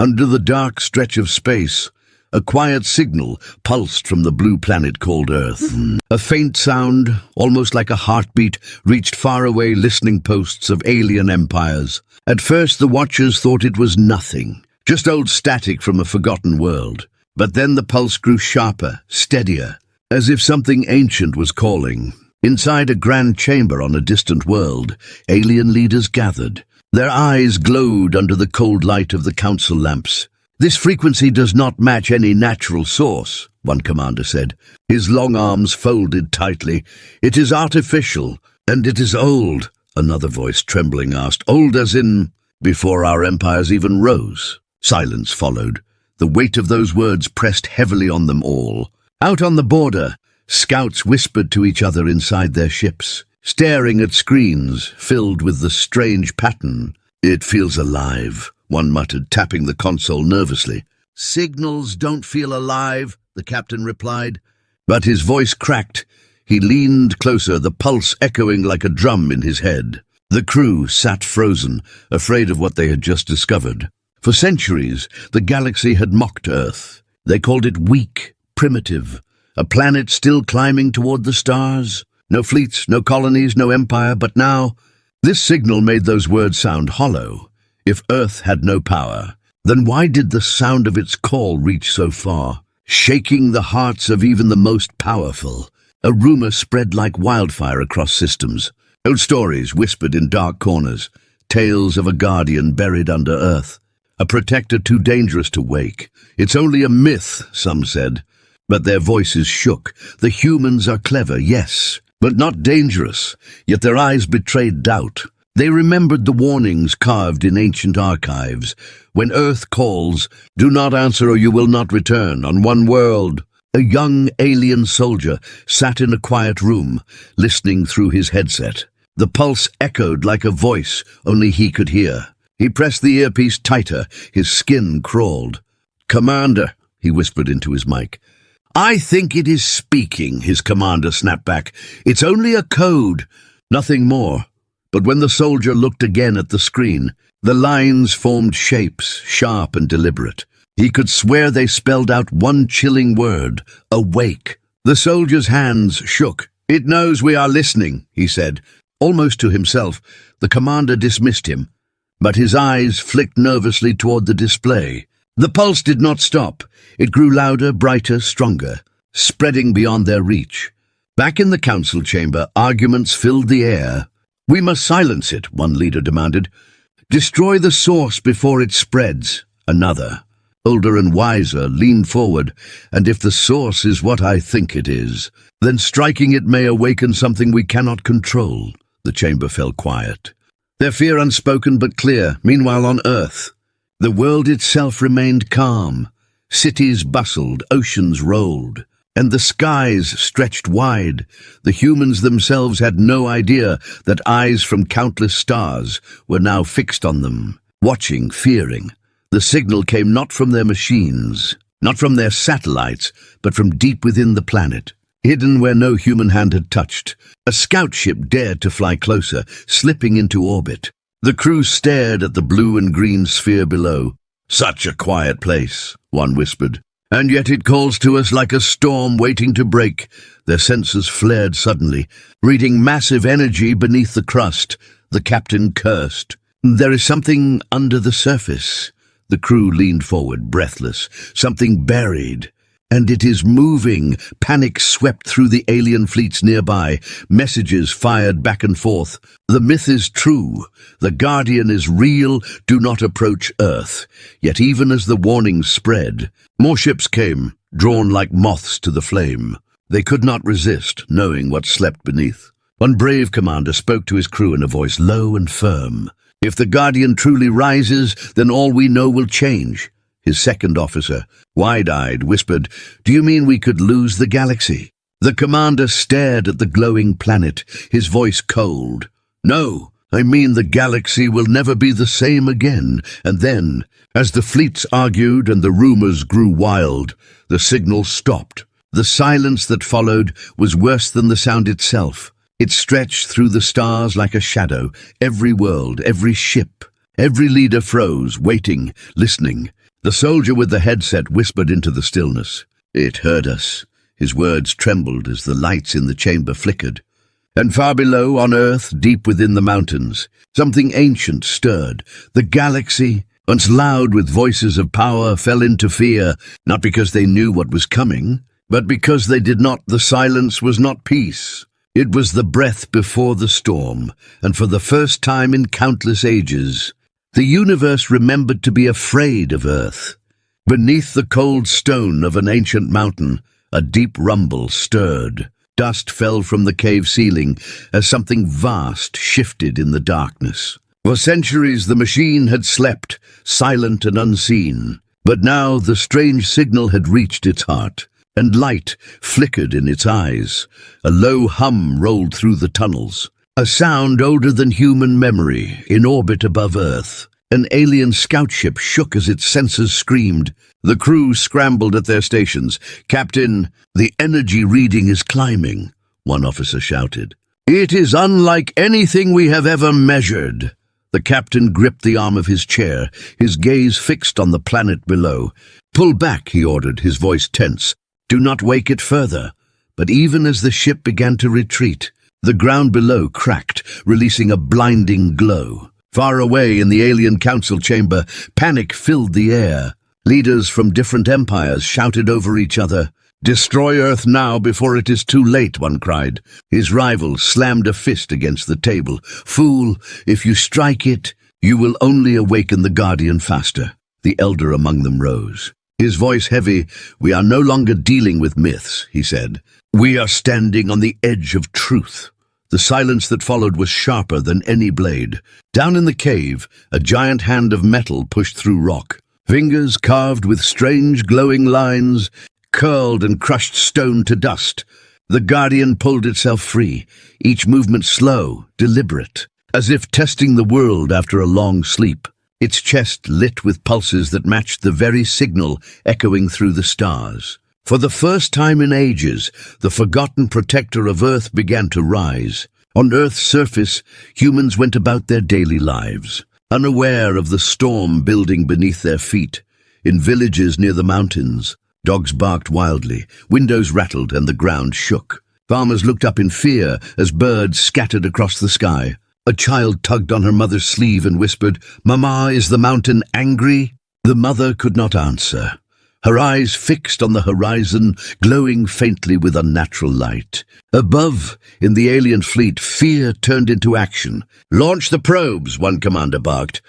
Under the dark stretch of space, a quiet signal pulsed from the blue planet called Earth. A faint sound, almost like a heartbeat, reached faraway listening posts of alien empires. At first the watchers thought it was nothing, just old static from a forgotten world. But then the pulse grew sharper, steadier, as if something ancient was calling. Inside a grand chamber on a distant world, alien leaders gathered. Their eyes glowed under the cold light of the council lamps. "This frequency does not match any natural source," one commander said. His long arms folded tightly. "It is artificial, and it is old," another voice trembling asked. "Old as in before our empires even rose." Silence followed. The weight of those words pressed heavily on them all. Out on the border, scouts whispered to each other inside their ships, staring at screens filled with the strange pattern. "It feels alive," one muttered, tapping the console nervously. "Signals don't feel alive," the captain replied. But his voice cracked. He leaned closer, the pulse echoing like a drum in his head. The crew sat frozen, afraid of what they had just discovered. For centuries, the galaxy had mocked Earth. They called it weak, primitive, a planet still climbing toward the stars. No fleets, no colonies, no empire, but now, this signal made those words sound hollow. If Earth had no power, then why did the sound of its call reach so far, shaking the hearts of even the most powerful? A rumor spread like wildfire across systems. Old stories whispered in dark corners, tales of a guardian buried under Earth, a protector too dangerous to wake. "It's only a myth," some said, but their voices shook. "The humans are clever, yes, but not dangerous," yet their eyes betrayed doubt. They remembered the warnings carved in ancient archives. "When Earth calls, do not answer or you will not return. On one world." A young alien soldier sat in a quiet room, listening through his headset. The pulse echoed like a voice only he could hear. He pressed the earpiece tighter, his skin crawled. "Commander," he whispered into his mic. "I think it is speaking," his commander snapped back. "It's only a code, nothing more." But when the soldier looked again at the screen, the lines formed shapes, sharp and deliberate. He could swear they spelled out one chilling word: awake. The soldier's hands shook. "It knows we are listening," he said. Almost to himself, the commander dismissed him, but his eyes flicked nervously toward the display. The pulse did not stop. It grew louder, brighter, stronger, spreading beyond their reach. Back in the council chamber, arguments filled the air. "We must silence it," one leader demanded. "Destroy the source before it spreads," another, older and wiser, leaned forward. "And if the source is what I think it is, then striking it may awaken something we cannot control." The chamber fell quiet, their fear unspoken but clear. Meanwhile on Earth, the world itself remained calm. Cities bustled, oceans rolled, and the skies stretched wide. The humans themselves had no idea that eyes from countless stars were now fixed on them, watching, fearing. The signal came not from their machines, not from their satellites, but from deep within the planet, hidden where no human hand had touched. A scout ship dared to fly closer, slipping into orbit. The crew stared at the blue and green sphere below. "Such a quiet place," one whispered. "And yet it calls to us like a storm waiting to break." Their senses flared suddenly, reading massive energy beneath the crust. The captain cursed. "There is something under the surface." The crew leaned forward, breathless. "Something buried. And it is moving." Panic swept through the alien fleets nearby. Messages fired back and forth. "The myth is true. The Guardian is real. Do not approach Earth." Yet even as the warnings spread, more ships came, drawn like moths to the flame. They could not resist, knowing what slept beneath. One brave commander spoke to his crew in a voice low and firm. "If the Guardian truly rises, then all we know will change." His second officer, wide-eyed, whispered, "Do you mean we could lose the galaxy?" The commander stared at the glowing planet, his voice cold. "No, I mean the galaxy will never be the same again." And then, as the fleets argued and the rumors grew wild, the signal stopped. The silence that followed was worse than the sound itself. It stretched through the stars like a shadow. Every world, every ship, every leader froze, waiting, listening. The soldier with the headset whispered into the stillness. "It heard us." His words trembled as the lights in the chamber flickered. And far below, on Earth, deep within the mountains, something ancient stirred. The galaxy, once loud with voices of power, fell into fear, not because they knew what was coming, but because they did not. The silence was not peace. It was the breath before the storm, and for the first time in countless ages, the universe remembered to be afraid of Earth. Beneath the cold stone of an ancient mountain, a deep rumble stirred. Dust fell from the cave ceiling as something vast shifted in the darkness. For centuries the machine had slept, silent and unseen, but now the strange signal had reached its heart, and light flickered in its eyes. A low hum rolled through the tunnels, a sound older than human memory, in orbit above Earth. An alien scout ship shook as its sensors screamed. The crew scrambled at their stations. "Captain, the energy reading is climbing," one officer shouted. "It is unlike anything we have ever measured." The captain gripped the arm of his chair, his gaze fixed on the planet below. "Pull back," he ordered, his voice tense. "Do not wake it further." But even as the ship began to retreat, the ground below cracked, releasing a blinding glow. Far away in the alien council chamber, panic filled the air. Leaders from different empires shouted over each other. "Destroy Earth now before it is too late," one cried. His rival slammed a fist against the table. "Fool, if you strike it, you will only awaken the Guardian faster." The elder among them rose, his voice heavy. "We are no longer dealing with myths," he said. "We are standing on the edge of truth." The silence that followed was sharper than any blade. Down in the cave, a giant hand of metal pushed through rock. Fingers carved with strange glowing lines curled and crushed stone to dust. The Guardian pulled itself free, each movement slow, deliberate, as if testing the world after a long sleep. Its chest lit with pulses that matched the very signal echoing through the stars. For the first time in ages, the forgotten protector of Earth began to rise. On Earth's surface, humans went about their daily lives, unaware of the storm building beneath their feet. In villages near the mountains, dogs barked wildly, windows rattled, and the ground shook. Farmers looked up in fear as birds scattered across the sky. A child tugged on her mother's sleeve and whispered, "Mama, is the mountain angry?" The mother could not answer, her eyes fixed on the horizon, glowing faintly with unnatural light. Above, in the alien fleet, fear turned into action. "Launch the probes," one commander barked.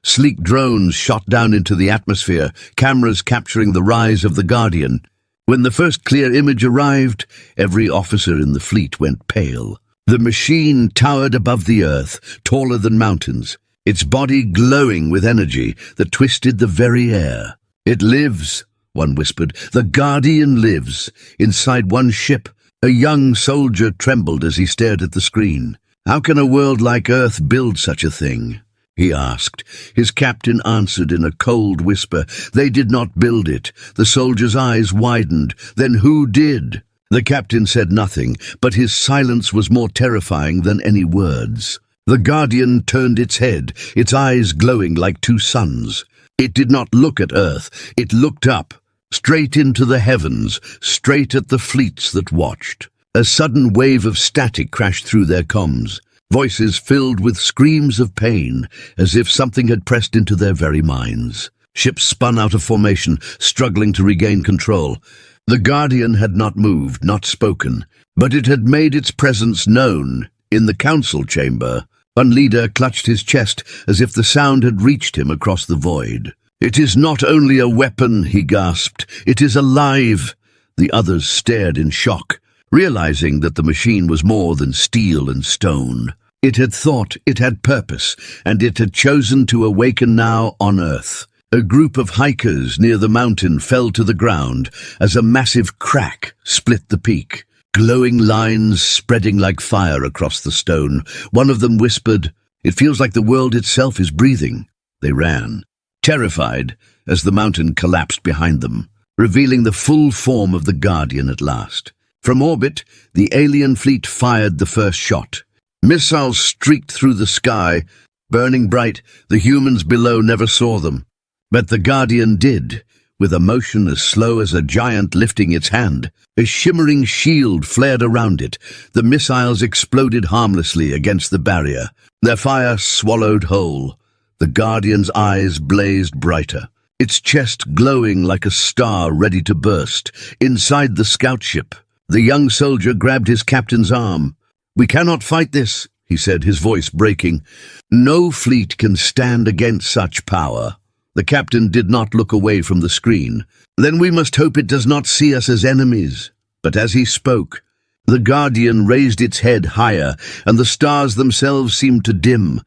Sleek drones shot down into the atmosphere, cameras capturing the rise of the Guardian. When the first clear image arrived, every officer in the fleet went pale. The machine towered above the Earth, taller than mountains, its body glowing with energy that twisted the very air. "It lives," one whispered. "The Guardian lives." Inside one ship, a young soldier trembled as he stared at the screen. "How can a world like Earth build such a thing?" he asked. His captain answered in a cold whisper, "They did not build it." The soldier's eyes widened. "Then who did?" The captain said nothing, but his silence was more terrifying than any words. The Guardian turned its head, its eyes glowing like two suns. It did not look at Earth. It looked up, straight into the heavens, straight at the fleets that watched. A sudden wave of static crashed through their comms, voices filled with screams of pain, as if something had pressed into their very minds. Ships spun out of formation, struggling to regain control. The Guardian had not moved, not spoken, but it had made its presence known. In the council chamber, one leader clutched his chest as if the sound had reached him across the void. "It is not only a weapon," he gasped. "It is alive." The others stared in shock, realizing that the machine was more than steel and stone. It had thought, it had purpose, and it had chosen to awaken now on Earth. A group of hikers near the mountain fell to the ground as a massive crack split the peak, glowing lines spreading like fire across the stone. One of them whispered, "It feels like the world itself is breathing." They ran, terrified, as the mountain collapsed behind them, revealing the full form of the Guardian at last. From orbit, the alien fleet fired the first shot. Missiles streaked through the sky, burning bright. The humans below never saw them. But the Guardian did, with a motion as slow as a giant lifting its hand. A shimmering shield flared around it. The missiles exploded harmlessly against the barrier. Their fire swallowed whole. The Guardian's eyes blazed brighter, its chest glowing like a star ready to burst. Inside the scout ship, the young soldier grabbed his captain's arm. "We cannot fight this," he said, his voice breaking. "No fleet can stand against such power." The captain did not look away from the screen. "Then we must hope it does not see us as enemies." But as he spoke, the Guardian raised its head higher, and the stars themselves seemed to dim.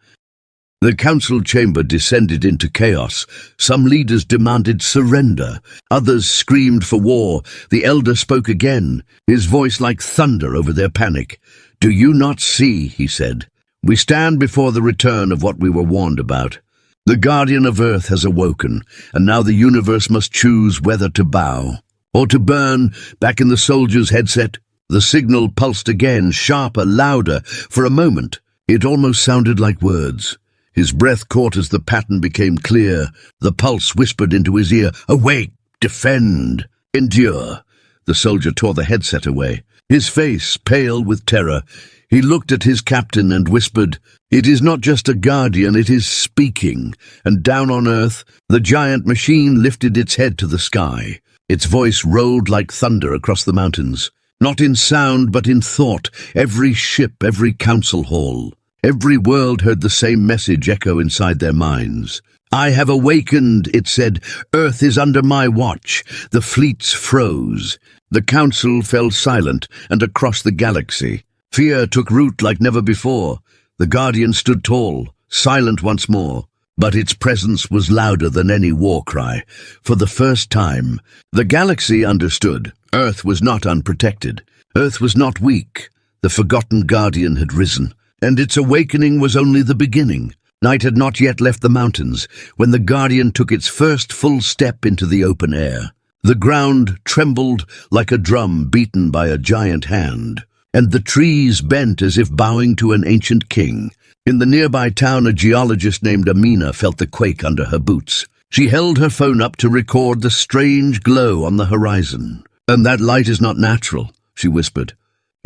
The council chamber descended into chaos. Some leaders demanded surrender. Others screamed for war. The elder spoke again, his voice like thunder over their panic. "Do you not see," he said, "we stand before the return of what we were warned about. The Guardian of Earth has awoken, and now the universe must choose whether to bow or to burn." Back in the soldier's headset, the signal pulsed again, sharper, louder. For a moment, it almost sounded like words. His breath caught as the pattern became clear. The pulse whispered into his ear, "Awake, defend, endure." The soldier tore the headset away, his face pale with terror. He looked at his captain and whispered, "It is not just a Guardian, it is speaking." And down on Earth, the giant machine lifted its head to the sky. Its voice rolled like thunder across the mountains, not in sound but in thought. Every ship, every council hall, every world heard the same message echo inside their minds. "I have awakened," it said. "Earth is under my watch." The fleets froze. The council fell silent, and across the galaxy, fear took root like never before. The Guardian stood tall, silent once more, but its presence was louder than any war cry. For the first time, the galaxy understood. Earth was not unprotected. Earth was not weak. The forgotten Guardian had risen, and its awakening was only the beginning. Night had not yet left the mountains when the Guardian took its first full step into the open air. The ground trembled like a drum beaten by a giant hand, and the trees bent as if bowing to an ancient king. In the nearby town, a geologist named Amina felt the quake under her boots. She held her phone up to record the strange glow on the horizon. "And that light is not natural," she whispered,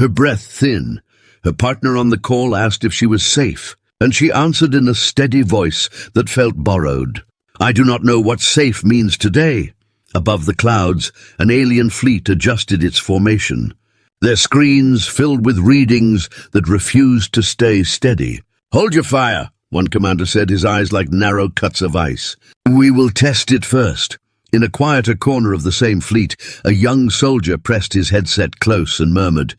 her breath thin. Her partner on the call asked if she was safe, and she answered in a steady voice that felt borrowed. "I do not know what safe means today." Above the clouds, an alien fleet adjusted its formation, their screens filled with readings that refused to stay steady. "Hold your fire," one commander said, his eyes like narrow cuts of ice. "We will test it first." In a quieter corner of the same fleet, a young soldier pressed his headset close and murmured,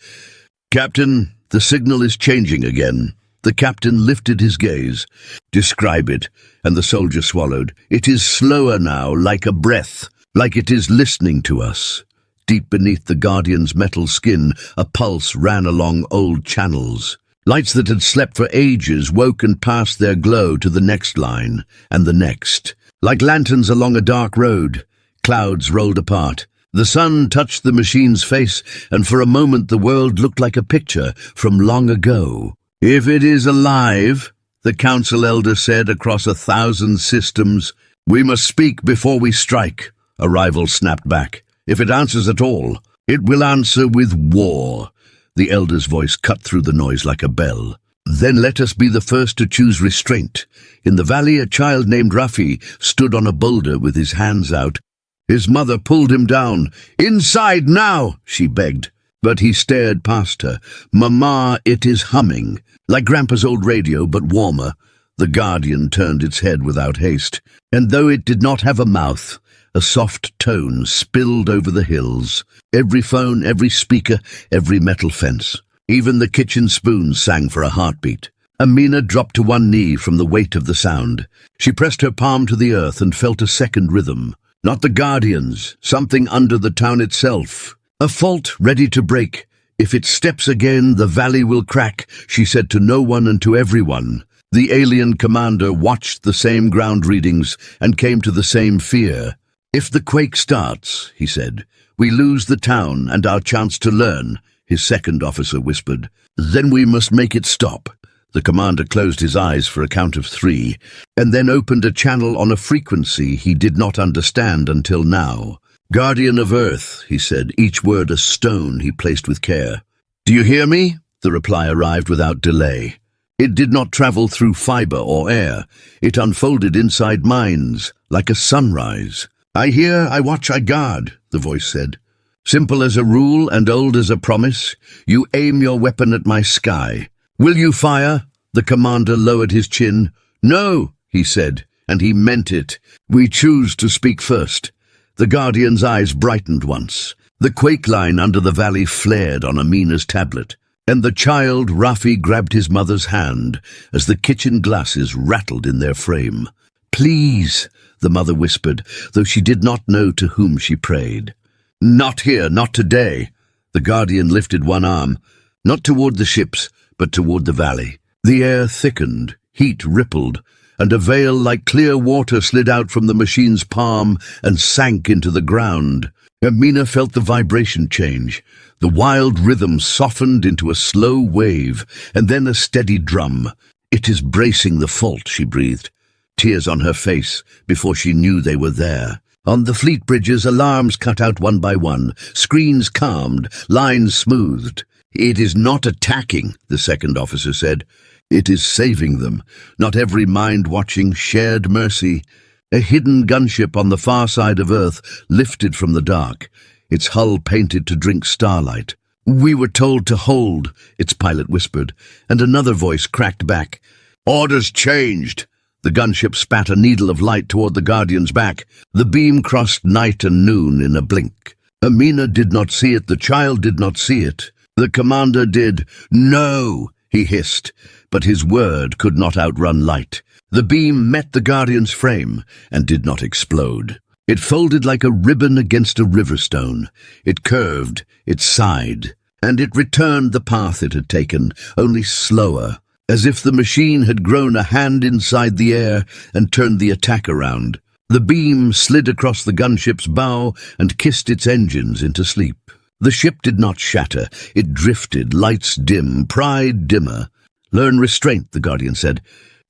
"Captain, the signal is changing again." The captain lifted his gaze. "Describe it," and the soldier swallowed. "It is slower now, like a breath, like it is listening to us." Deep beneath the Guardian's metal skin, a pulse ran along old channels. Lights that had slept for ages woke and passed their glow to the next line, and the next. Like lanterns along a dark road, clouds rolled apart. The sun touched the machine's face, and for a moment the world looked like a picture from long ago. "If it is alive," the council elder said across 1,000 systems, "we must speak before we strike." A rival snapped back. "If it answers at all, it will answer with war." The elder's voice cut through the noise like a bell. "Then let us be the first to choose restraint." In the valley, a child named Rafi stood on a boulder with his hands out. His mother pulled him down. "Inside now," she begged. But he stared past her. "Mama, it is humming." Like Grandpa's old radio, but warmer. The Guardian turned its head without haste, and though it did not have a mouth, a soft tone spilled over the hills. Every phone, every speaker, every metal fence. Even the kitchen spoons sang for a heartbeat. Amina dropped to one knee from the weight of the sound. She pressed her palm to the earth and felt a second rhythm. Not the Guardians, something under the town itself. A fault ready to break. "If it steps again, the valley will crack," she said to no one and to everyone. The alien commander watched the same ground readings and came to the same fear. "If the quake starts," he said, "we lose the town and our chance to learn," his second officer whispered. "Then we must make it stop." The commander closed his eyes for a count of 3, and then opened a channel on a frequency he did not understand until now. "Guardian of Earth," he said, each word a stone he placed with care. "Do you hear me?" The reply arrived without delay. It did not travel through fiber or air. It unfolded inside minds, like a sunrise. "I hear, I watch, I guard," the voice said. "Simple as a rule and old as a promise, you aim your weapon at my sky. Will you fire?" The commander lowered his chin. "No," he said, and he meant it. "We choose to speak first." The Guardian's eyes brightened once. The quake line under the valley flared on Amina's tablet, and the child, Rafi, grabbed his mother's hand as the kitchen glasses rattled in their frame. "Please," the mother whispered, though she did not know to whom she prayed. "Not here, not today." The Guardian lifted one arm, not toward the ships, but toward the valley. The air thickened, heat rippled, and a veil like clear water slid out from the machine's palm and sank into the ground. Amina felt the vibration change. The wild rhythm softened into a slow wave, and then a steady drum. "It is bracing the fault," she breathed, tears on her face before she knew they were there. On the fleet bridges, alarms cut out one by one, screens calmed, lines smoothed. "It is not attacking," the second officer said. "It is saving them. Not every mind watching, shared mercy." A hidden gunship on the far side of Earth lifted from the dark, its hull painted to drink starlight. "We were told to hold," its pilot whispered, and another voice cracked back. "Orders changed." The gunship spat a needle of light toward the Guardian's back. The beam crossed night and noon in a blink. Amina did not see it, the child did not see it. The commander did. "No," he hissed, but his word could not outrun light. The beam met the Guardian's frame and did not explode. It folded like a ribbon against a riverstone. It curved, it sighed, and it returned the path it had taken, only slower, as if the machine had grown a hand inside the air and turned the attack around. The beam slid across the gunship's bow and kissed its engines into sleep. The ship did not shatter. It drifted, lights dim, pride dimmer. "Learn restraint," the Guardian said.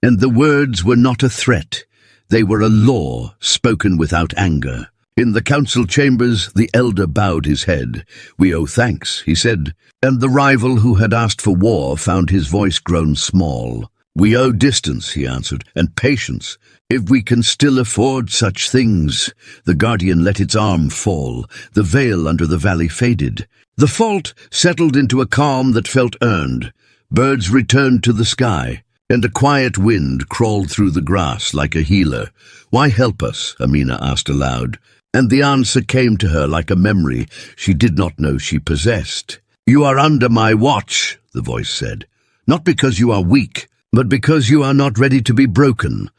And the words were not a threat. They were a law spoken without anger. In the council chambers, the elder bowed his head. "We owe thanks," he said, and the rival who had asked for war found his voice grown small. "We owe distance," he answered, "and patience, if we can still afford such things." The Guardian let its arm fall. The veil under the valley faded. The fault settled into a calm that felt earned. Birds returned to the sky, and a quiet wind crawled through the grass like a healer. "Why help us?" Amina asked aloud, and the answer came to her like a memory she did not know she possessed. "You are under my watch," the voice said, "not because you are weak, but because you are not ready to be broken."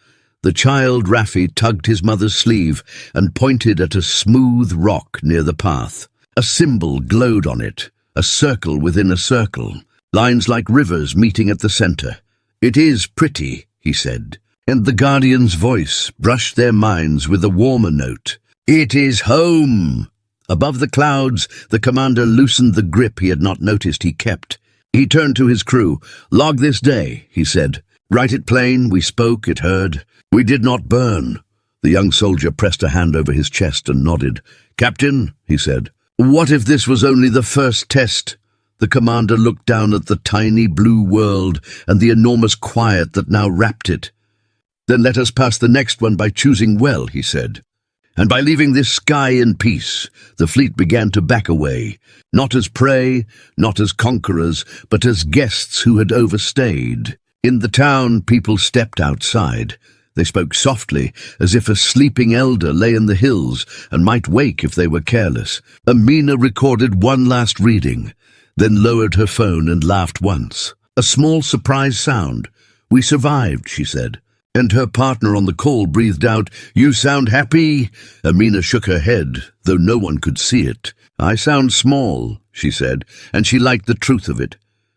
The child Rafi tugged his mother's sleeve and pointed at a smooth rock near the path. A symbol glowed on it, a circle within a circle, lines like rivers meeting at the center. "It is pretty," he said, and the Guardian's voice brushed their minds with a warmer note. "It is home." Above the clouds, the commander loosened the grip he had not noticed he kept. He turned to his crew. "Log this day," he said. "Write it plain, we spoke, it heard. We did not burn." The young soldier pressed a hand over his chest and nodded. "Captain," he said, "what if this was only the first test?" The commander looked down at the tiny blue world and the enormous quiet that now wrapped it. "Then let us pass the next one by choosing well," he said. And by leaving this sky in peace, the fleet began to back away, not as prey, not as conquerors, but as guests who had overstayed. In the town, people stepped outside. They spoke softly, as if a sleeping elder lay in the hills and might wake if they were careless. Amina recorded one last reading, then lowered her phone and laughed once. A small surprise sound. "We survived," she said. And her partner on the call breathed out, "You sound happy?" Amina shook her head, though no one could see it. "I sound small," she said, and she liked the truth of it.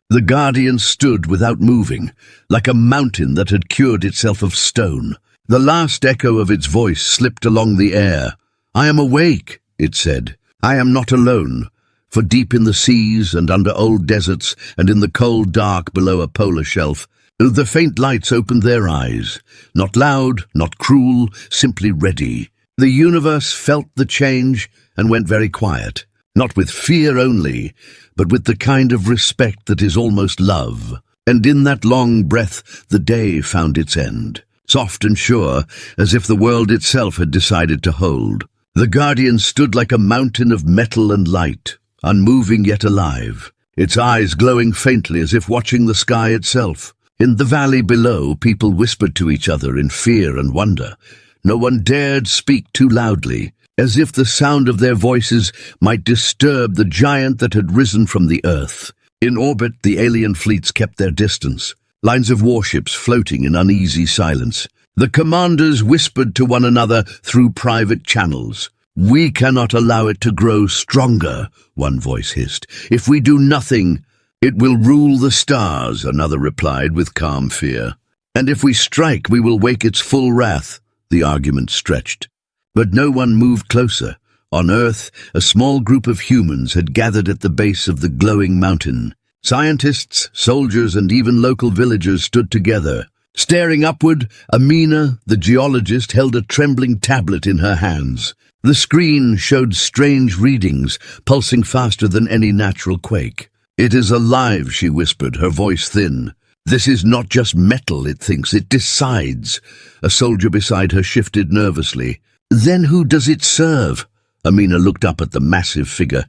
The Guardian stood without moving, like a mountain that had cured itself of stone. The last echo of its voice slipped along the air. "I am awake," it said. "I am not alone. For deep in the seas and under old deserts and in the cold dark below a polar shelf, The faint lights opened their eyes, not loud, not cruel, simply ready. The universe felt the change and went very quiet, not with fear only, but with the kind of respect that is almost love. And in that long breath, the day found its end, soft and sure, as if the world itself had decided to hold. The Guardian stood like a mountain of metal and light, unmoving yet alive, its eyes glowing faintly as if watching the sky itself. In the valley below, people whispered to each other in fear and wonder. No one dared speak too loudly, as if the sound of their voices might disturb the giant that had risen from the earth. In orbit, the alien fleets kept their distance, lines of warships floating in uneasy silence. The commanders whispered to one another through private channels. "We cannot allow it to grow stronger," one voice hissed. "If we do nothing, it will rule the stars," another replied with calm fear. "And if we strike, we will wake its full wrath," the argument stretched. But no one moved closer. On Earth, a small group of humans had gathered at the base of the glowing mountain. Scientists, soldiers, and even local villagers stood together. Staring upward, Amina, the geologist, held a trembling tablet in her hands. The screen showed strange readings, pulsing faster than any natural quake. "It is alive," she whispered, her voice thin. "This is not just metal, it thinks, it decides." A soldier beside her shifted nervously. "Then who does it serve?" Amina looked up at the massive figure.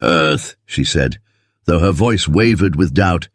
"Earth," she said, though her voice wavered with doubt.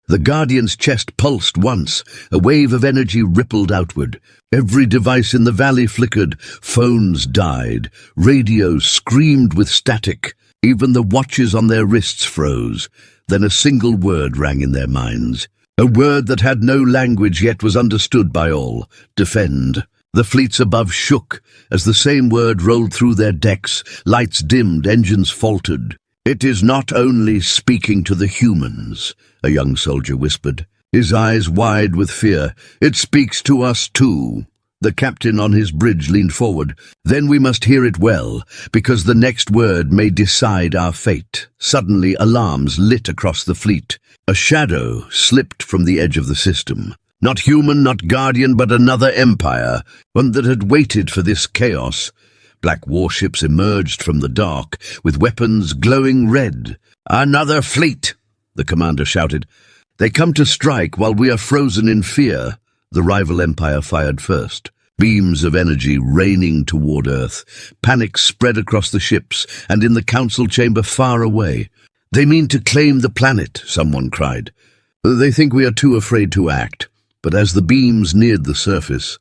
The Guardian's chest pulsed once. A wave of energy rippled outward. Every device in the valley flickered. Phones died. Radios screamed with static. Even the watches on their wrists froze. Then a single word rang in their minds. A word that had no language yet was understood by all. Defend. The fleets above shook as the same word rolled through their decks. Lights dimmed, engines faltered. "It is not only speaking to the humans," a young soldier whispered, his eyes wide with fear. "It speaks to us too." The captain on his bridge leaned forward. "Then we must hear it well, because the next word may decide our fate." Suddenly, alarms lit across the fleet. A shadow slipped from the edge of the system. Not human, not Guardian, but another empire, one that had waited for this chaos. Black warships emerged from the dark, with weapons glowing red. "Another fleet!" the commander shouted. "They come to strike while we are frozen in fear." The rival empire fired first, beams of energy raining toward Earth. Panic spread across the ships and in the council chamber far away. "They mean to claim the planet," someone cried. "They think we are too afraid to act." But as the beams neared the surface,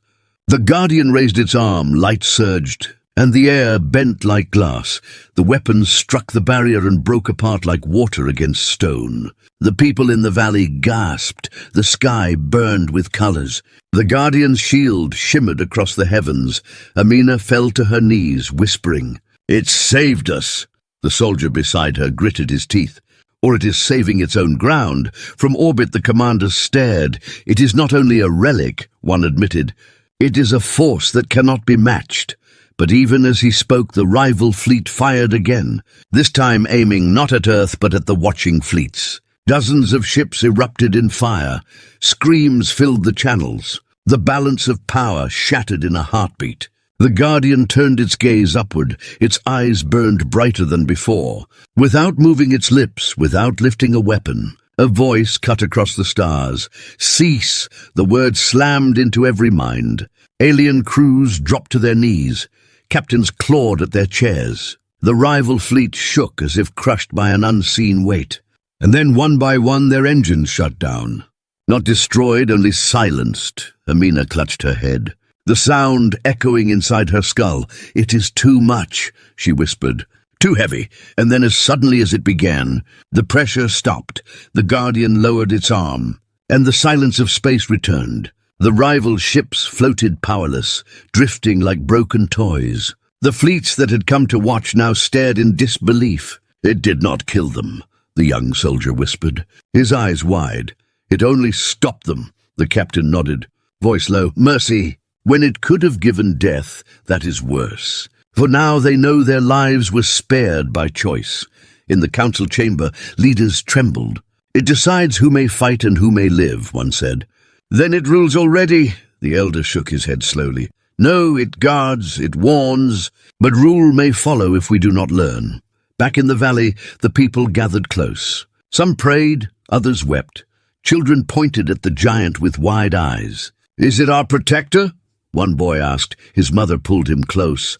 the Guardian raised its arm, light surged, and the air bent like glass. The weapons struck the barrier and broke apart like water against stone. The people in the valley gasped. The sky burned with colors. The Guardian's shield shimmered across the heavens. Amina fell to her knees, whispering, "It saved us." The soldier beside her gritted his teeth. "Or it is saving its own ground." From orbit the commander stared. "It is not only a relic," one admitted. "It is a force that cannot be matched." But even as he spoke, the rival fleet fired again, this time aiming not at Earth but at the watching fleets. Dozens of ships erupted in fire. Screams filled the channels. The balance of power shattered in a heartbeat. The Guardian turned its gaze upward. Its eyes burned brighter than before. Without moving its lips, without lifting a weapon, a voice cut across the stars. "Cease!" The word slammed into every mind. Alien crews dropped to their knees. Captains clawed at their chairs. The rival fleet shook as if crushed by an unseen weight. And then one by one their engines shut down. Not destroyed, only silenced. Amina clutched her head, the sound echoing inside her skull. "It is too much," she whispered. "Too heavy." And then as suddenly as it began, the pressure stopped. The Guardian lowered its arm, and the silence of space returned. The rival ships floated powerless, drifting like broken toys. The fleets that had come to watch now stared in disbelief. "It did not kill them," the young soldier whispered, his eyes wide. "It only stopped them." The captain nodded, voice low. "Mercy. When it could have given death, that is worse. For now they know their lives were spared by choice." In the council chamber, leaders trembled. It decides who may fight and who may live, one said. Then it rules already, the elder shook his head slowly. No, it guards, it warns, but rule may follow if we do not learn. Back in the valley, the people gathered close. Some prayed, others wept. Children pointed at the giant with wide eyes. Is it our protector? One boy asked. His mother pulled him close.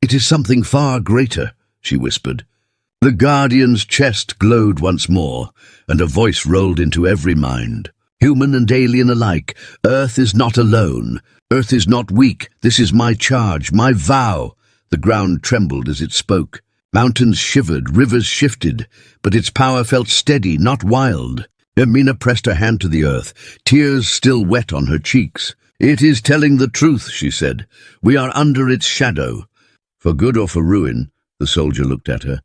It is something far greater, she whispered. The guardian's chest glowed once more, and a voice rolled into every mind. Human and alien alike, Earth is not alone. Earth is not weak. This is my charge, my vow. The ground trembled as it spoke. Mountains shivered, rivers shifted, but its power felt steady, not wild. Amina pressed her hand to the earth, tears still wet on her cheeks. It is telling the truth, she said. We are under its shadow. For good or for ruin, the soldier looked at her.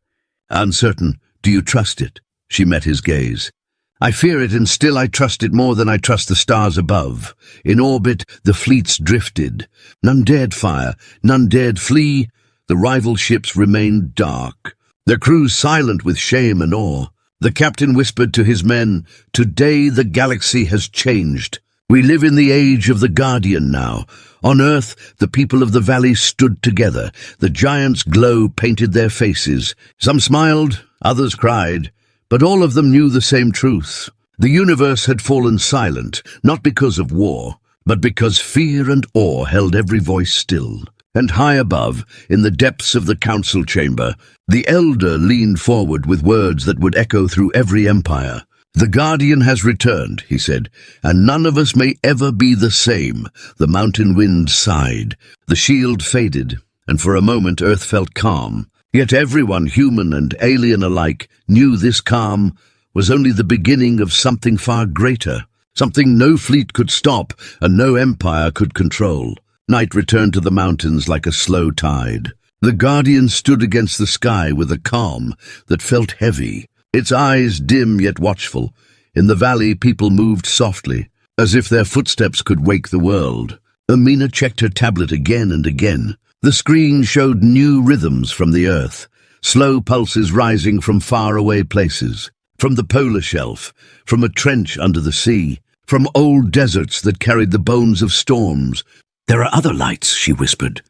Uncertain, do you trust it? She met his gaze. I fear it, and still I trust it more than I trust the stars above. In orbit, the fleets drifted. None dared fire, none dared flee. The rival ships remained dark, their crews silent with shame and awe. The captain whispered to his men, Today the galaxy has changed. We live in the age of the Guardian now. On Earth, the people of the valley stood together. The giant's glow painted their faces. Some smiled, others cried, but all of them knew the same truth. The universe had fallen silent, not because of war, but because fear and awe held every voice still. And high above, in the depths of the council chamber, the elder leaned forward with words that would echo through every empire. The Guardian has returned, he said, and none of us may ever be the same. The mountain wind sighed, the shield faded, and for a moment Earth felt calm. Yet everyone, human and alien alike, knew this calm was only the beginning of something far greater, something no fleet could stop and no empire could control. Night returned to the mountains like a slow tide. The Guardian stood against the sky with a calm that felt heavy, its eyes dim yet watchful. In the valley, people moved softly, as if their footsteps could wake the world. Amina checked her tablet again and again. The screen showed new rhythms from the earth, slow pulses rising from faraway places, from the polar shelf, from a trench under the sea, from old deserts that carried the bones of storms. There are other lights, she whispered.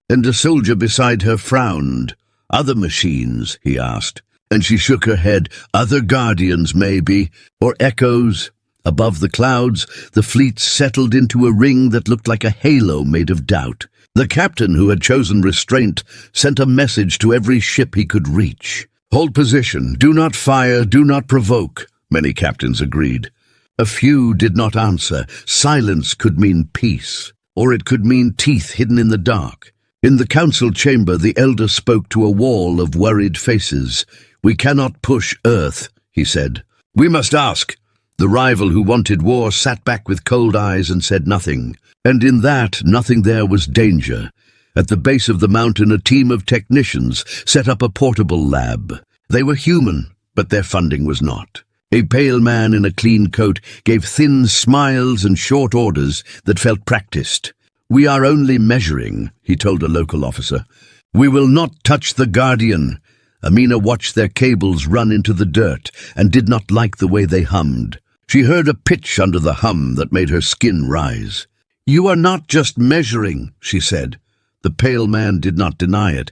And a soldier beside her frowned. Other machines, he asked, and she shook her head. Other guardians, maybe, or echoes. Above the clouds, the fleet settled into a ring that looked like a halo made of doubt. The captain, who had chosen restraint, sent a message to every ship he could reach. Hold position, do not fire, do not provoke, many captains agreed. A few did not answer. Silence could mean peace, or it could mean teeth hidden in the dark. In the council chamber, the elder spoke to a wall of worried faces. We cannot push Earth, he said. We must ask. The rival who wanted war sat back with cold eyes and said nothing. And in that, nothing there was danger. At the base of the mountain, a team of technicians set up a portable lab. They were human, but their funding was not. A pale man in a clean coat gave thin smiles and short orders that felt practiced. We are only measuring, he told a local officer. We will not touch the Guardian. Amina watched their cables run into the dirt and did not like the way they hummed. She heard a pitch under the hum that made her skin rise. You are not just measuring, she said. The pale man did not deny it.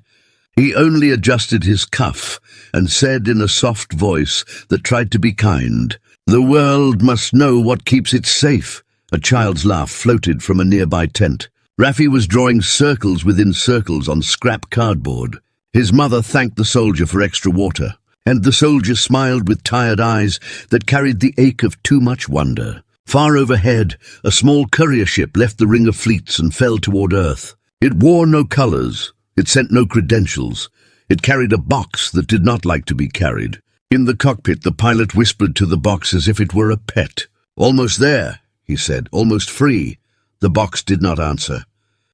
He only adjusted his cuff and said in a soft voice that tried to be kind, The world must know what keeps it safe. A child's laugh floated from a nearby tent. Raffi was drawing circles within circles on scrap cardboard. His mother thanked the soldier for extra water, and the soldier smiled with tired eyes that carried the ache of too much wonder. Far overhead, a small courier ship left the ring of fleets and fell toward Earth. It wore no colors. It sent no credentials. It carried a box that did not like to be carried. In the cockpit, the pilot whispered to the box as if it were a pet. Almost there, he said, almost free. The box did not answer.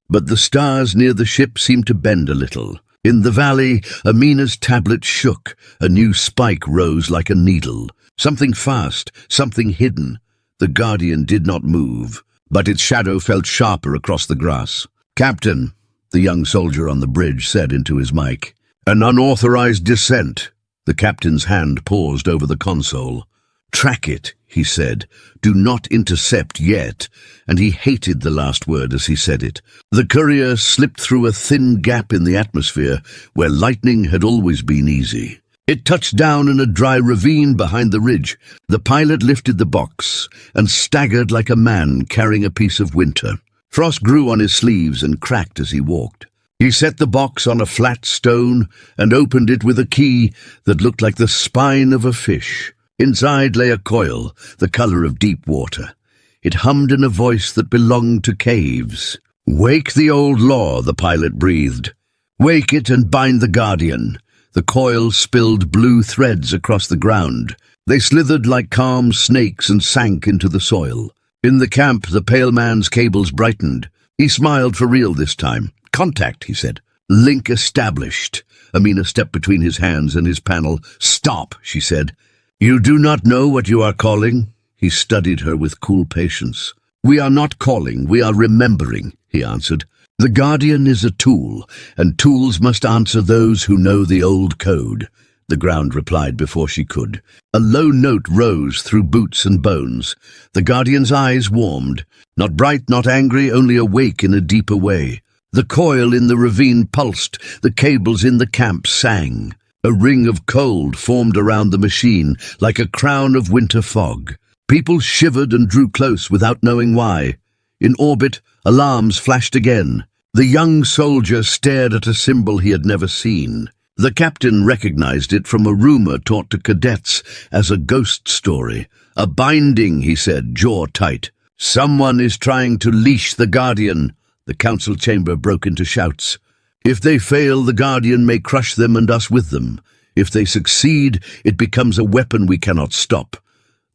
But the stars near the ship seemed to bend a little. In the valley, Amina's tablet shook. A new spike rose like a needle. Something fast, something hidden. The Guardian did not move, but its shadow felt sharper across the grass. Captain, the young soldier on the bridge said into his mic. An unauthorized descent. The captain's hand paused over the console. Track it, he said. Do not intercept yet. And he hated the last word as he said it. The courier slipped through a thin gap in the atmosphere where lightning had always been easy. It touched down in a dry ravine behind the ridge. The pilot lifted the box and staggered like a man carrying a piece of winter. Frost grew on his sleeves and cracked as he walked. He set the box on a flat stone and opened it with a key that looked like the spine of a fish. Inside lay a coil, the color of deep water. It hummed in a voice that belonged to caves. "Wake the old law," the pilot breathed. "Wake it and bind the guardian." The coil spilled blue threads across the ground. They slithered like calm snakes and sank into the soil. In the camp, the pale man's cables brightened. He smiled for real this time. "Contact," he said. "Link established." Amina stepped between his hands and his panel. "Stop," she said. "You do not know what you are calling?" He studied her with cool patience. "We are not calling, we are remembering," he answered. "The Guardian is a tool, and tools must answer those who know the old code." The ground replied before she could. A low note rose through boots and bones. The Guardian's eyes warmed. Not bright, not angry, only awake in a deeper way. The coil in the ravine pulsed, the cables in the camp sang. A ring of cold formed around the machine, like a crown of winter fog. People shivered and drew close without knowing why. In orbit, alarms flashed again. The young soldier stared at a symbol he had never seen. The captain recognized it from a rumor taught to cadets as a ghost story. "A binding," he said, jaw tight. "Someone is trying to leash the Guardian." The council chamber broke into shouts. "If they fail, the Guardian may crush them and us with them. If they succeed, it becomes a weapon we cannot stop."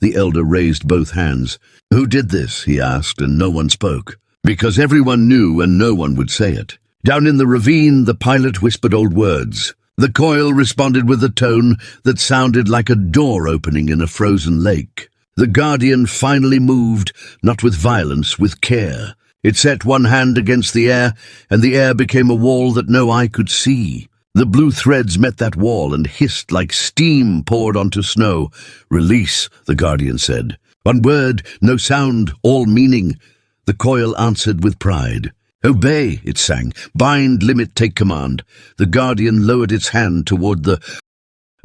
The elder raised both hands. "Who did this?" he asked, and no one spoke. Because everyone knew and no one would say it. Down in the ravine, the pilot whispered old words. The coil responded with a tone that sounded like a door opening in a frozen lake. The Guardian finally moved, not with violence, with care. It set one hand against the air, and the air became a wall that no eye could see. The blue threads met that wall and hissed like steam poured onto snow. "Release," the Guardian said. One word, no sound, all meaning. The coil answered with pride. "Obey," it sang. "Bind, limit, take command." The Guardian lowered its hand toward the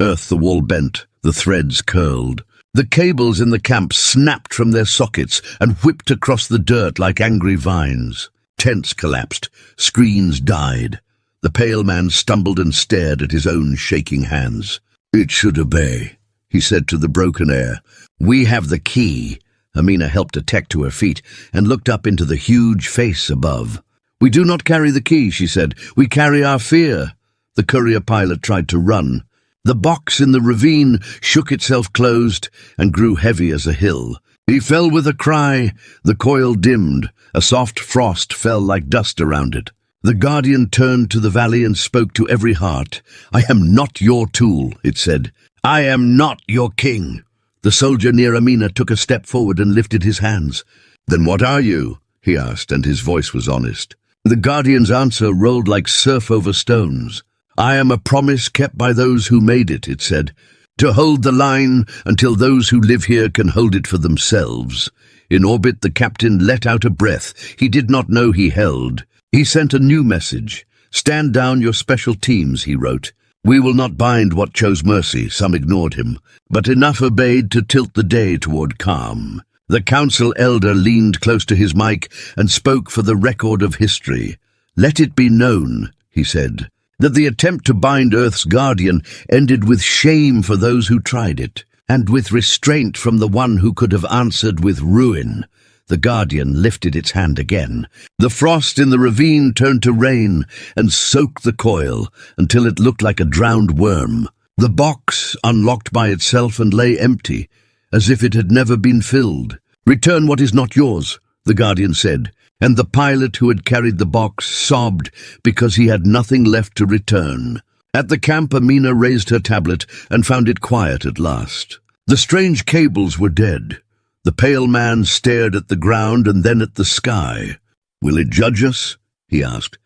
earth. The wall bent, the threads curled. The cables in the camp snapped from their sockets and whipped across the dirt like angry vines. Tents collapsed. Screens died. The pale man stumbled and stared at his own shaking hands. "It should obey," he said to the broken air. "We have the key." Amina helped a tech to her feet and looked up into the huge face above. "We do not carry the key," she said. "We carry our fear." The courier pilot tried to run. The box in the ravine shook itself closed and grew heavy as a hill. He fell with a cry. The coil dimmed. A soft frost fell like dust around it. The Guardian turned to the valley and spoke to every heart. "I am not your tool," it said. "I am not your king." The soldier near Amina took a step forward and lifted his hands. "Then what are you?" he asked, and his voice was honest. The Guardian's answer rolled like surf over stones. "I am a promise kept by those who made it," said. "To hold the line until those who live here can hold it for themselves." In orbit, the captain let out a breath he did not know he held. He sent a new message. "Stand down your special teams," he wrote. "We will not bind what chose mercy," some ignored him, but enough obeyed to tilt the day toward calm. The council elder leaned close to his mic and spoke for the record of history. "Let it be known," he said, "that the attempt to bind Earth's Guardian ended with shame for those who tried it, and with restraint from the one who could have answered with ruin." The Guardian lifted its hand again. The frost in the ravine turned to rain and soaked the coil until it looked like a drowned worm. The box unlocked by itself and lay empty, as if it had never been filled. "Return what is not yours," the Guardian said, and the pilot who had carried the box sobbed because he had nothing left to return. At the camp, Amina raised her tablet and found it quiet at last. The strange cables were dead. The pale man stared at the ground and then at the sky. "Will it judge us?" he asked.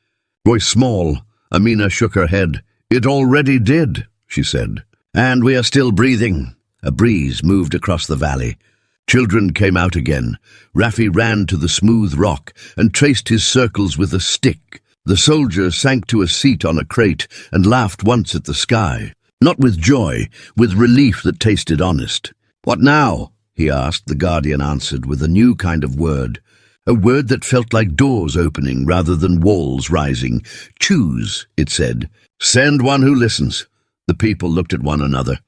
Voice small, Amina shook her head. "It already did," she said. "And we are still breathing." A breeze moved across the valley. Children came out again. Raffi ran to the smooth rock and traced his circles with a stick. The soldier sank to a seat on a crate and laughed once at the sky. Not with joy, with relief that tasted honest. "What now?" he asked. The Guardian answered with a new kind of word. A word that felt like doors opening rather than walls rising. "Choose," it said. "Send one who listens." The people looked at one another.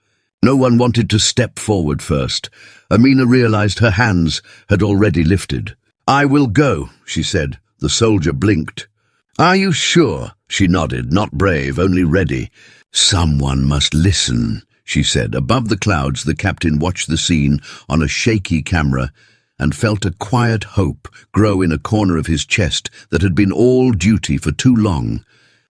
No one wanted to step forward first. Amina realized her hands had already lifted. "I will go," she said. The soldier blinked. "Are you sure?" She nodded, not brave, only ready. "Someone must listen," she said. Above the clouds, the captain watched the scene on a shaky camera and felt a quiet hope grow in a corner of his chest that had been all duty for too long.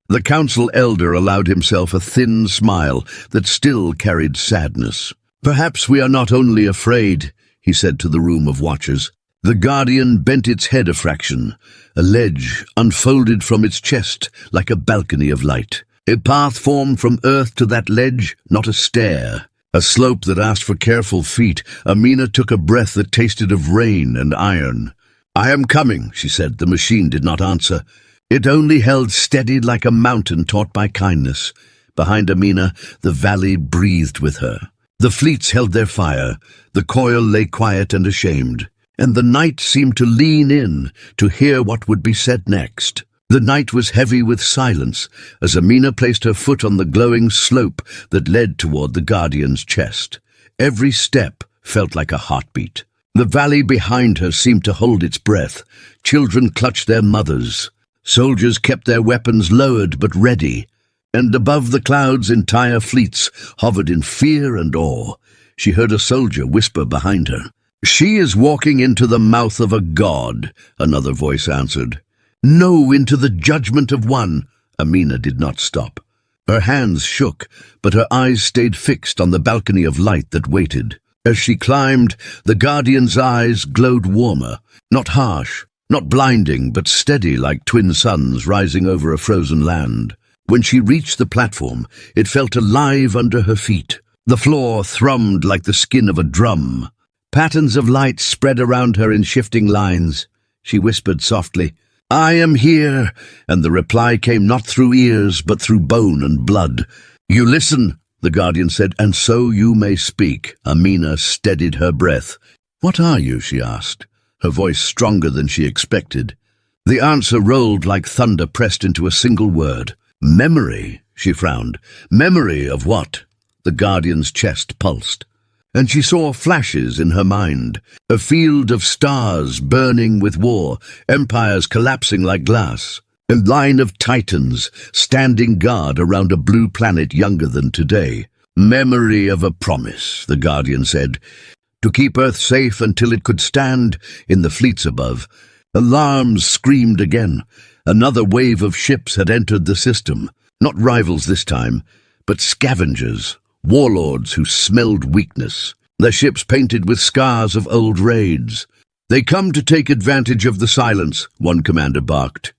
The council elder allowed himself a thin smile that still carried sadness. "Perhaps we are not only afraid," he said to the room of watchers. The Guardian bent its head a fraction. A ledge unfolded from its chest like a balcony of light. A path formed from earth to that ledge, not a stair. A slope that asked for careful feet. Amina took a breath that tasted of rain and iron. "I am coming," she said. The machine did not answer. It only held steady like a mountain taught by kindness. Behind Amina, the valley breathed with her. The fleets held their fire. The coil lay quiet and ashamed. And the night seemed to lean in to hear what would be said next. The night was heavy with silence as Amina placed her foot on the glowing slope that led toward the Guardian's chest. Every step felt like a heartbeat. The valley behind her seemed to hold its breath. Children clutched their mothers. Soldiers kept their weapons lowered but ready. And above the clouds, entire fleets hovered in fear and awe. She heard a soldier whisper behind her. "She is walking into the mouth of a god," another voice answered. "No, into the judgment of one." Amina did not stop. Her hands shook, but her eyes stayed fixed on the balcony of light that waited. As she climbed, the Guardian's eyes glowed warmer, not harsh, not blinding, but steady like twin suns rising over a frozen land. When she reached the platform, it felt alive under her feet. The floor thrummed like the skin of a drum. Patterns of light spread around her in shifting lines. She whispered softly, "I am here," and the reply came not through ears, but through bone and blood. "You listen," the Guardian said, "and so you may speak." Amina steadied her breath. "What are you?" she asked, her voice stronger than she expected. The answer rolled like thunder pressed into a single word. "Memory," she frowned. "Memory of what?" The Guardian's chest pulsed, and she saw flashes in her mind. A field of stars burning with war, empires collapsing like glass. A line of titans standing guard around a blue planet younger than today. "Memory of a promise," the Guardian said, "to keep Earth safe until it could stand." In the fleets above, alarms screamed again. Another wave of ships had entered the system. Not rivals this time, but scavengers, warlords who smelled weakness. Their ships painted with scars of old raids. "They come to take advantage of the silence," one commander barked.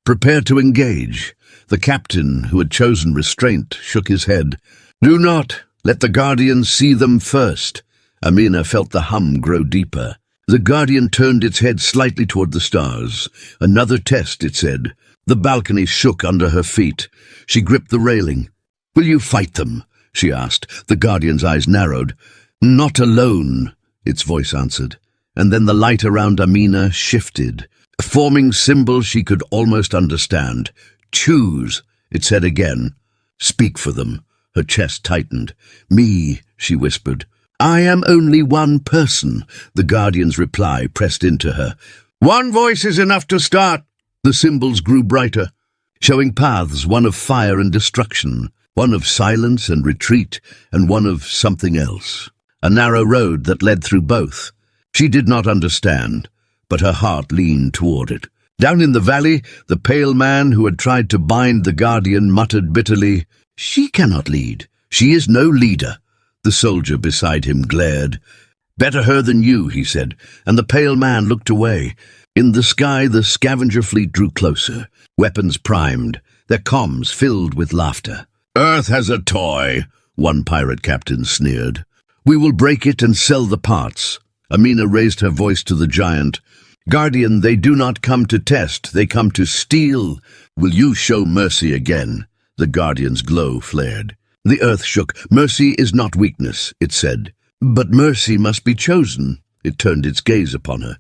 "Prepare to engage." The captain, who had chosen restraint, shook his head. "Do not. Let the Guardian see them first." Amina felt the hum grow deeper. The Guardian turned its head slightly toward the stars. "Another test," it said. The balcony shook under her feet. She gripped the railing. "Will you fight them?" she asked. The Guardian's eyes narrowed. "Not alone," its voice answered. And then the light around Amina shifted, forming symbols she could almost understand. "Choose," it said again. "Speak for them." Her chest tightened. "Me," she whispered. "I am only one person," the Guardian's reply pressed into her. "One voice is enough to start." The symbols grew brighter, showing paths, one of fire and destruction, one of silence and retreat, and one of something else. A narrow road that led through both. She did not understand, but her heart leaned toward it. Down in the valley, the pale man who had tried to bind the Guardian muttered bitterly, "She cannot lead. She is no leader." The soldier beside him glared. "Better her than you," he said, and the pale man looked away. In the sky, the scavenger fleet drew closer, weapons primed, their comms filled with laughter. "Earth has a toy," one pirate captain sneered. We will break it and sell the parts. Amina raised her voice to the giant. Guardian, they do not come to test, they come to steal. Will you show mercy again? The Guardian's glow flared. The earth shook. Mercy is not weakness, it said. But mercy must be chosen. It turned its gaze upon her.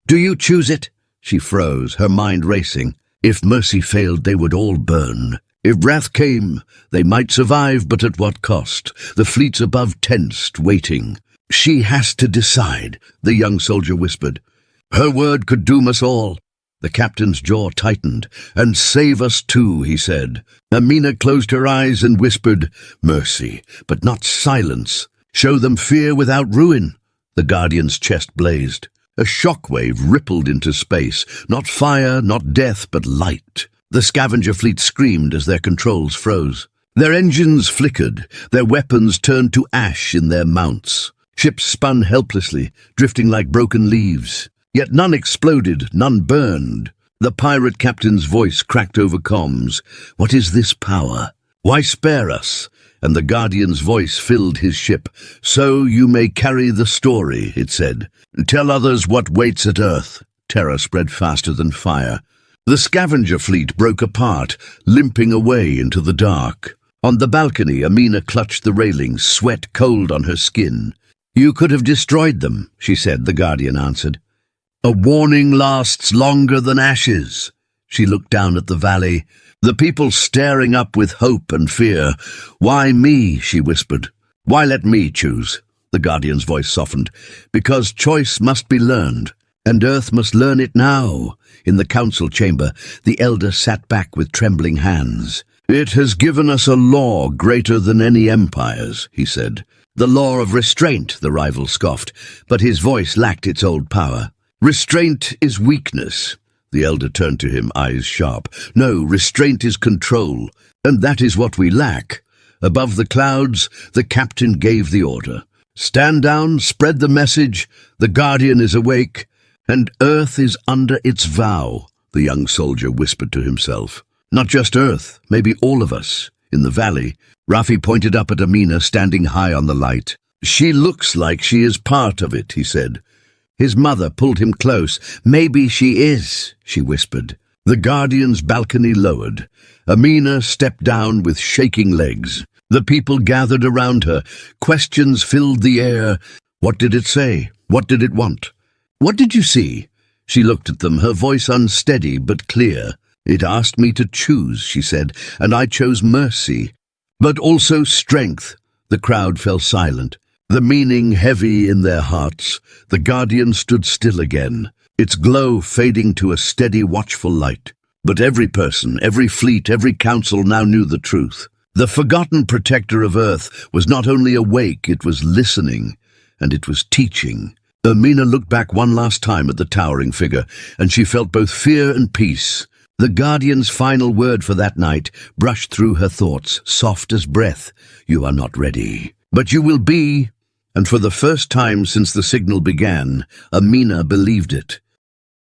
Do you choose it? She froze, her mind racing. If mercy failed, they would all burn. If wrath came, they might survive, but at what cost? The fleets above tensed, waiting. She has to decide, the young soldier whispered. Her word could doom us all. The captain's jaw tightened. And save us too, he said. Amina closed her eyes and whispered, mercy, but not silence. Show them fear without ruin. The Guardian's chest blazed. A shockwave rippled into space. Not fire, not death, but light. The scavenger fleet screamed as their controls froze. Their engines flickered. Their weapons turned to ash in their mounts. Ships spun helplessly, drifting like broken leaves. Yet none exploded, none burned. The pirate captain's voice cracked over comms. What is this power? Why spare us? And the Guardian's voice filled his ship. So you may carry the story, it said. Tell others what waits at Earth. Terror spread faster than fire. The scavenger fleet broke apart, limping away into the dark. On the balcony, Amina clutched the railings, sweat cold on her skin. You could have destroyed them, she said, the Guardian answered. A warning lasts longer than ashes. She looked down at the valley, the people staring up with hope and fear. Why me, she whispered. Why let me choose? The Guardian's voice softened. Because choice must be learned, and Earth must learn it now. In the council chamber, the elder sat back with trembling hands. It has given us a law greater than any empire's, he said. The law of restraint, the rival scoffed, but his voice lacked its old power. Restraint is weakness. The elder turned to him, eyes sharp. No, restraint is control, and that is what we lack. Above the clouds, the captain gave the order. Stand down, spread the message. The Guardian is awake, and Earth is under its vow, the young soldier whispered to himself. Not just Earth, maybe all of us. In the valley, Rafi pointed up at Amina standing high on the light. She looks like she is part of it, he said. His mother pulled him close. Maybe she is, she whispered. The Guardian's balcony lowered. Amina stepped down with shaking legs. The people gathered around her. Questions filled the air. What did it say? What did it want? What did you see? She looked at them, her voice unsteady but clear. It asked me to choose, she said, and I chose mercy. But also strength. The crowd fell silent. The meaning heavy in their hearts. The Guardian stood still again, its glow fading to a steady, watchful light. But every person, every fleet, every council now knew the truth. The forgotten protector of Earth was not only awake, it was listening, and it was teaching. Amina looked back one last time at the towering figure, and she felt both fear and peace. The Guardian's final word for that night brushed through her thoughts, soft as breath. You are not ready. But you will be. And for the first time since the signal began, Amina believed it.